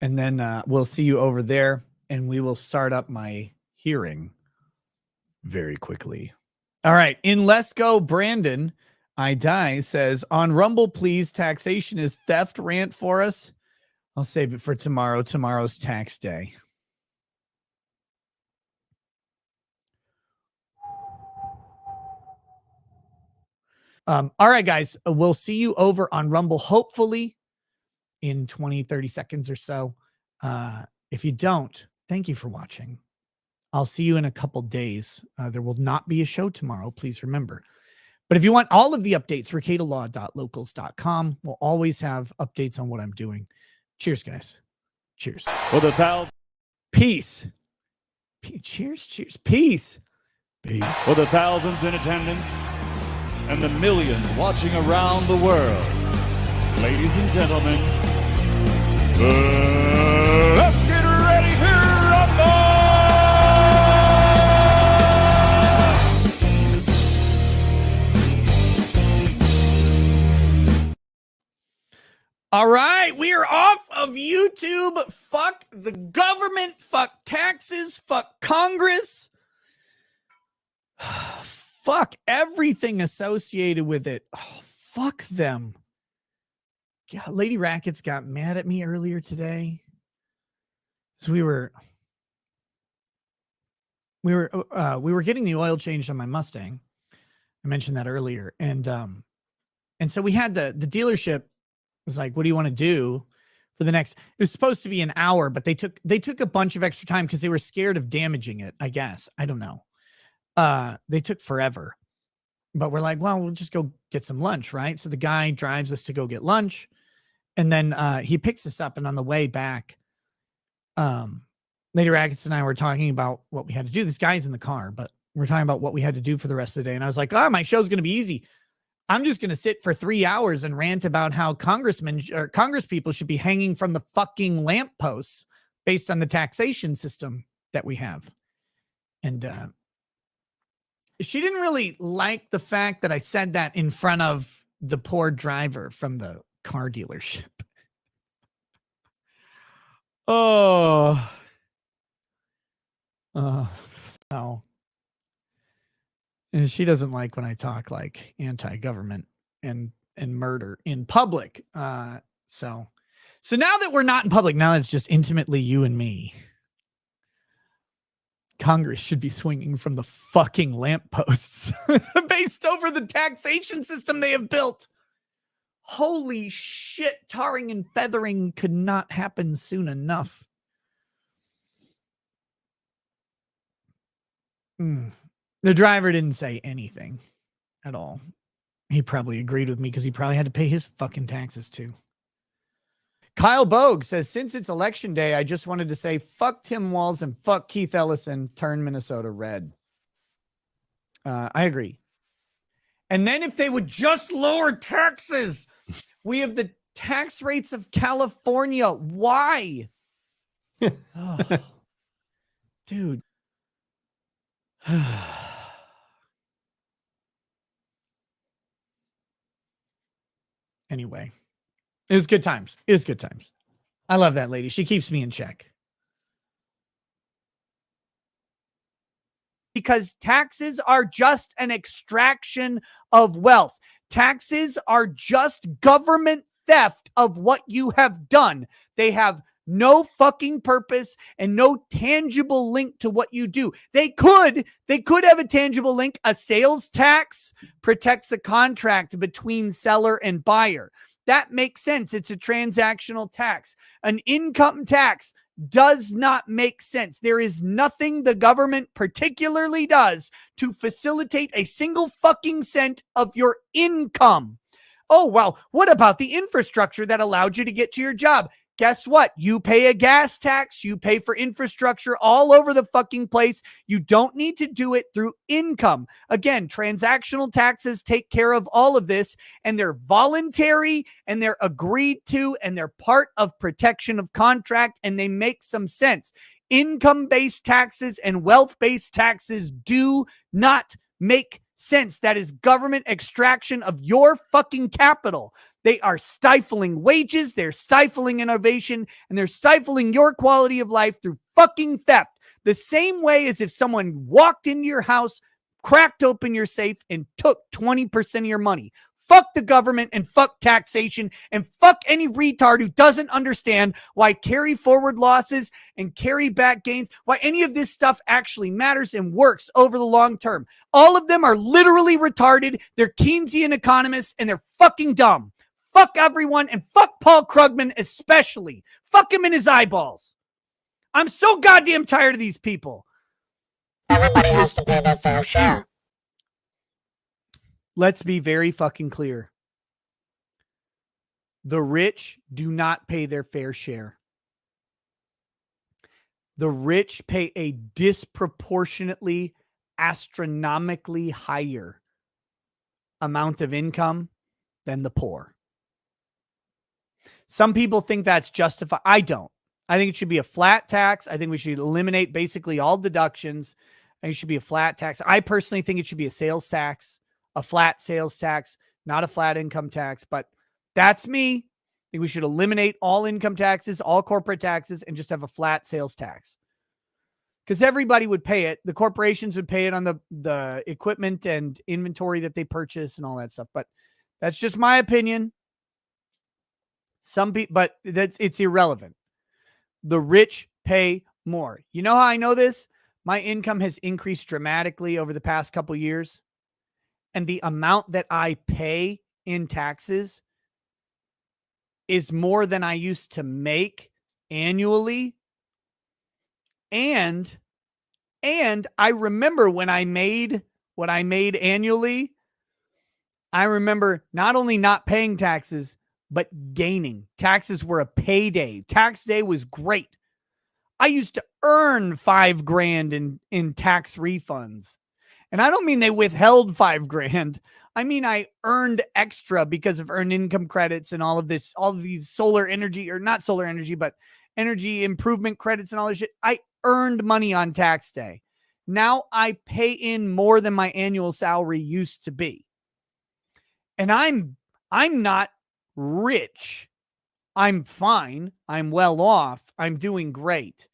And then we'll see you over there, and we will start up my hearing very quickly. All right. In Let's Go, Brandon, I Die says, on Rumble, please, taxation is theft rant for us. I'll save it for tomorrow. Tomorrow's tax day. All right, guys. We'll see you over on Rumble, hopefully in 20, 30 seconds or so. If you don't, thank you for watching. I'll see you in a couple days. There will not be a show tomorrow. Please remember. But if you want all of the updates, ricadalaw.locals.com. We'll always have updates on what I'm doing. Cheers, guys. Cheers. With 1,000. Peace. Cheers. Cheers. Peace. Peace. For the thousands in attendance and the millions watching around the world, ladies and gentlemen, let's get ready to rumble! All right, we are off of YouTube. Fuck the government. Fuck taxes. Fuck Congress. Fuck everything associated with it. Oh, fuck them. Yeah, Lady Rackets got mad at me earlier today. So we were getting the oil changed on my Mustang. I mentioned that earlier, and so we had the dealership was like, what do you want to do for the next? It was supposed to be an hour, but they took a bunch of extra time because they were scared of damaging it, I guess. I don't know. They took forever, but we're like, well, we'll just go get some lunch, right? So the guy drives us to go get lunch, and then he picks us up, and on the way back, Lady Rackets and I were talking about what we had to do. This guy's in the car, but we're talking about what we had to do for the rest of the day. And I was like, my show's going to be easy. I'm just going to sit for 3 hours and rant about how congressmen or Congress people should be hanging from the fucking lampposts based on the taxation system that we have. And she didn't really like the fact that I said that in front of the poor driver from the car dealership. No. And she doesn't like when I talk like anti-government and murder in public. So now that we're not in public, now it's just intimately you and me. Congress should be swinging from the fucking lampposts based over the taxation system they have built. Holy shit, tarring and feathering could not happen soon enough. The driver didn't say anything at all. He probably agreed with me because he probably had to pay his fucking taxes too. Kyle Bogue says, since it's election day, I just wanted to say fuck Tim Walz and fuck Keith Ellison, turn Minnesota red. I agree. And then if they would just lower taxes, we have the tax rates of California. Why? Oh, dude. Anyway, it was good times. It was good times. I love that lady. She keeps me in check. Because taxes are just an extraction of wealth. Taxes are just government theft of what you have done. They have no fucking purpose and no tangible link to what you do. They could have a tangible link. A sales tax protects a contract between seller and buyer. That makes sense. It's a transactional tax. An income tax does not make sense. There is nothing the government particularly does to facilitate a single fucking cent of your income. Oh, well, what about the infrastructure that allowed you to get to your job? Guess what? You pay a gas tax. You pay for infrastructure all over the fucking place. You don't need to do it through income. Again, transactional taxes take care of all of this, and they're voluntary, and they're agreed to, and they're part of protection of contract, and they make some sense. Income-based taxes and wealth-based taxes do not make sense. That is government extraction of your fucking capital. They are stifling wages, they're stifling innovation, and they're stifling your quality of life through fucking theft. The same way as if someone walked into your house, cracked open your safe, and took 20% of your money. Fuck the government and fuck taxation and fuck any retard who doesn't understand why carry forward losses and carry back gains, why any of this stuff actually matters and works over the long term. All of them are literally retarded. They're Keynesian economists and they're fucking dumb. Fuck everyone and fuck Paul Krugman especially. Fuck him in his eyeballs. I'm so goddamn tired of these people. Everybody has to pay their fair share. Let's be very fucking clear. The rich do not pay their fair share. The rich pay a disproportionately, astronomically higher amount of income than the poor. Some people think that's justified. I don't. I think it should be a flat tax. I think we should eliminate basically all deductions. I think it should be a flat tax. I personally think it should be a sales tax. A flat sales tax, not a flat income tax, but that's me. I think we should eliminate all income taxes, all corporate taxes, and just have a flat sales tax. Because everybody would pay it. The corporations would pay it on the equipment and inventory that they purchase and all that stuff. But that's just my opinion. Some people, but it's irrelevant. The rich pay more. You know how I know this? My income has increased dramatically over the past couple years. And the amount that I pay in taxes is more than I used to make annually. And I remember when I made what I made annually, I remember not only not paying taxes, but gaining. Taxes were a payday. Tax day was great. I used to earn $5,000 in tax refunds. And I don't mean they withheld $5,000. I mean, I earned extra because of earned income credits and all of these solar energy, or not solar energy, but energy improvement credits and all this shit. I earned money on tax day. Now I pay in more than my annual salary used to be. And I'm not rich. I'm fine. I'm well off. I'm doing great.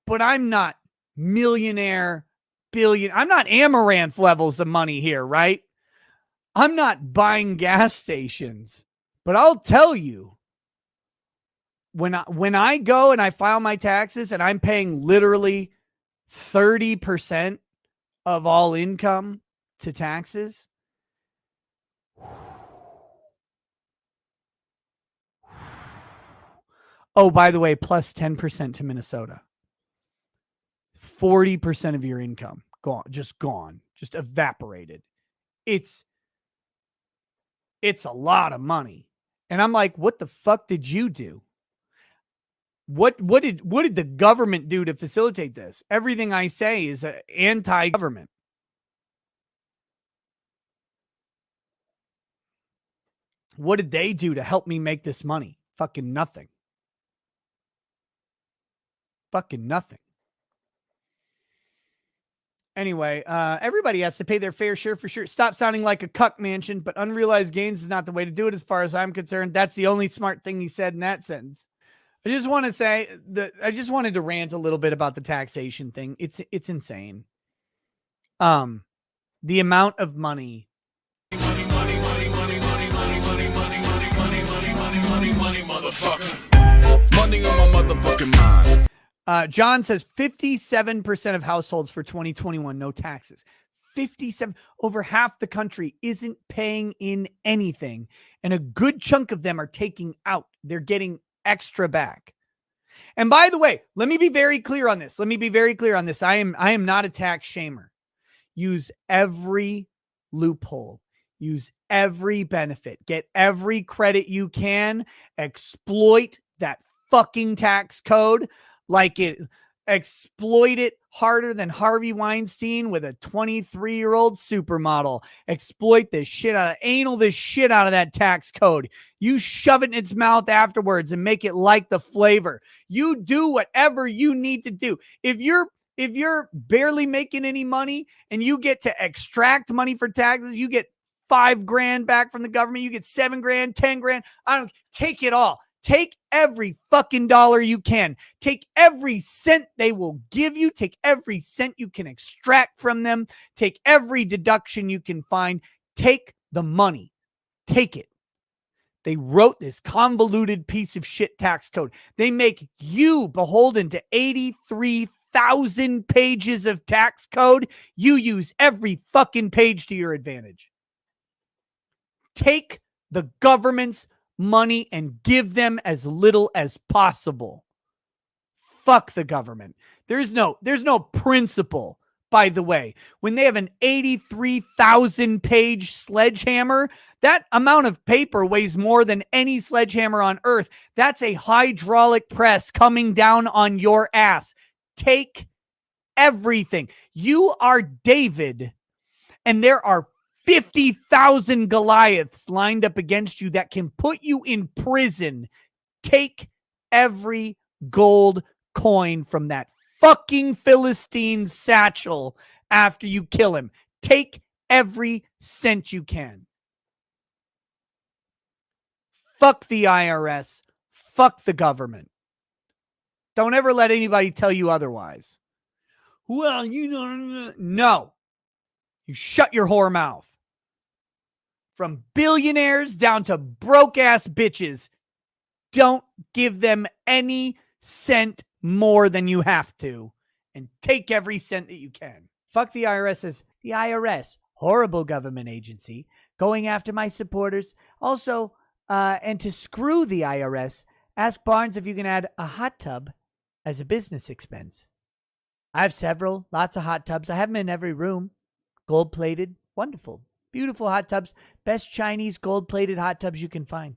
But I'm not millionaire, billion. I'm not Amaranth levels of money here, right? I'm not buying gas stations. But I'll tell you, when I go and I file my taxes and I'm paying literally 30% of all income to taxes, oh, by the way, plus 10% to Minnesota. 40% of your income gone, just evaporated. It's a lot of money. And I'm like, what the fuck did you do? What did the government do to facilitate this? Everything I say is anti-government. What did they do to help me make this money? Fucking nothing. Fucking nothing. Anyway, everybody has to pay their fair share for sure. Stop sounding like a cuck mansion, but unrealized gains is not the way to do it as far as I'm concerned. That's the only smart thing he said in that sentence. I just want to say that I just wanted to rant a little bit about the taxation thing. It's insane. The amount of money. Money, motherfucker. Money on my motherfucking mind. John says 57% of households for 2021, no taxes. 57, over half the country isn't paying in anything. And a good chunk of them are taking out. They're getting extra back. And by the way, let me be very clear on this. I am not a tax shamer. Use every loophole. Use every benefit. Get every credit you can. Exploit that fucking tax code. Exploit it harder than Harvey Weinstein with a 23-year-old supermodel. Exploit the shit out of that tax code. You shove it in its mouth afterwards and make it like the flavor. You do whatever you need to do. If you're If you're barely making any money and you get to extract money for taxes, you get $5,000 back from the government, you get $7,000, $10,000. I don't take it all. Take every fucking dollar you can. Take every cent they will give you. Take every cent you can extract from them. Take every deduction you can find. Take the money. Take it. They wrote this convoluted piece of shit tax code. They make you beholden to 83,000 pages of tax code. You use every fucking page to your advantage. Take the government's money and give them as little as possible. Fuck the government. There's no principle, by the way. When they have an 83,000 page sledgehammer, that amount of paper weighs more than any sledgehammer on earth. That's a hydraulic press coming down on your ass. Take everything. You are David, and there are 50,000 Goliaths lined up against you that can put you in prison. Take every gold coin from that fucking Philistine satchel after you kill him. Take every cent you can. Fuck the IRS. Fuck the government. Don't ever let anybody tell you otherwise. Well, you don't. No. You shut your whore mouth. From billionaires down to broke-ass bitches, don't give them any cent more than you have to, and take every cent that you can. Fuck the IRS as the IRS, horrible government agency, going after my supporters. Also, and to screw the IRS, ask Barnes if you can add a hot tub as a business expense. I have several, lots of hot tubs. I have them in every room. Gold-plated, wonderful. Beautiful hot tubs. Best Chinese gold-plated hot tubs you can find.